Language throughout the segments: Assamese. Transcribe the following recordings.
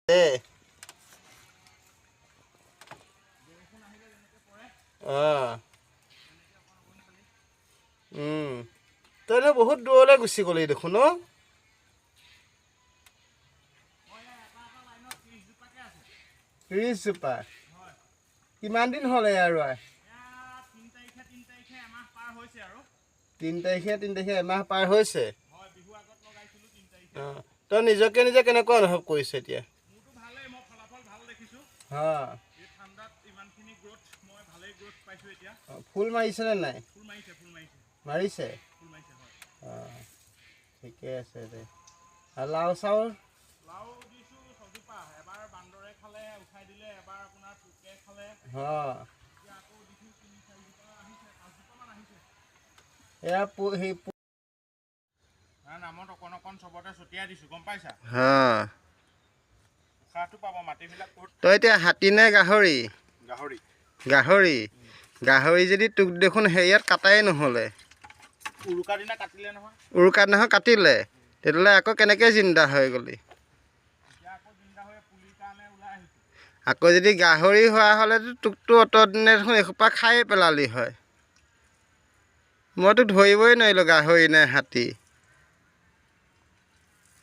তই বহুত দূৰলৈ গুচি গ'লি দেখোন ন? 30 জোপা। কিমান দিন হ'ল এয়া ৰোৱা? 3 তাৰিখে এমাহ পাৰ হৈছে। তই নিজকে নিজে কেনেকুৱা অনুভৱ কৰিছ এতিয়া? ফুল মাৰিছেনে নাই? মাৰিছে। ঠিকে আছে দে। আৰু লাও চাও? নামত অকণ অকণ চবতে ছটিয়াই দিছো, গম পাইছা? তই এতিয়া হাতী নে গাহৰি? গাহৰি যদি তোক দেখোন হেৰিয়াত কাটাই নহ'লে। উৰুকাৰ দিনাখন কাটিলে। তেতিয়াহ'লে আকৌ কেনেকৈ জিন্দা হৈ গ'লি? আকৌ যদি গাহৰি হোৱা হ'লেতো তোকতো অতদিনে দেখোন এসোপা খায়ে পেলালি হয়। মইতো ধৰিবই নোৱাৰিলোঁ গাহৰি নে হাতী।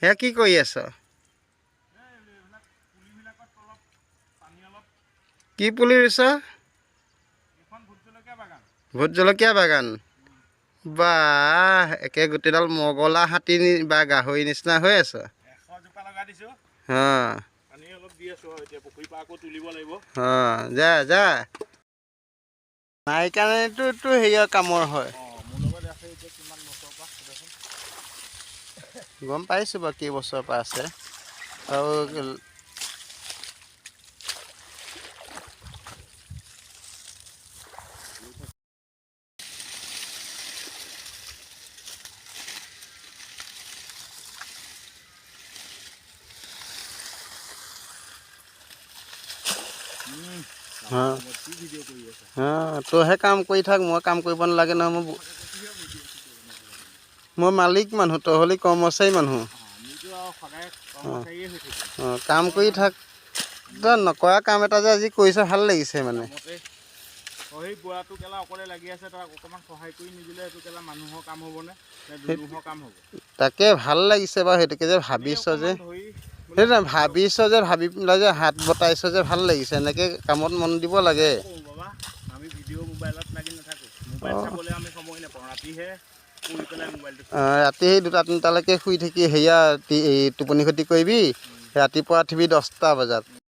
সেয়া কি কৰি আছ? কি পুলি ৰুইছ? ভোট জলকীয়া বাগান। বাহ, একে গোটেইডাল মগলা হাতী বা গাহৰি নিচিনা হৈ আছে। যা যা। নাই কাৰণেতো হেৰিয়ৰ কামৰ হয়। গম পাইছোঁ বাৰু কেইবছৰৰ পৰা আছে। আৰু তইহে কাম কৰি থাক, মই কাম কৰিব নালাগে নহয়। মই মালিক মানুহ, তই হ'লি কৰ্মচাৰী মানুহ। কাম কৰি থাক। তই নকৰা কাম এটা যে আজি কৰিছ ভাল লাগিছে মানে। তাকে ভাল লাগিছে বাৰু, সেইটোকে যে ভাবিছ যে ভাবি পেলাই যে হাত বটাইছ যে ভাল লাগিছে। এনেকৈ কামত মন দিব লাগে। ৰাতি 2টা 3টালৈকে শুই থাকি সেয়া টোপনি ক্ষতি কৰিবি। ৰাতিপুৱা উঠিবি 10টা বজাত।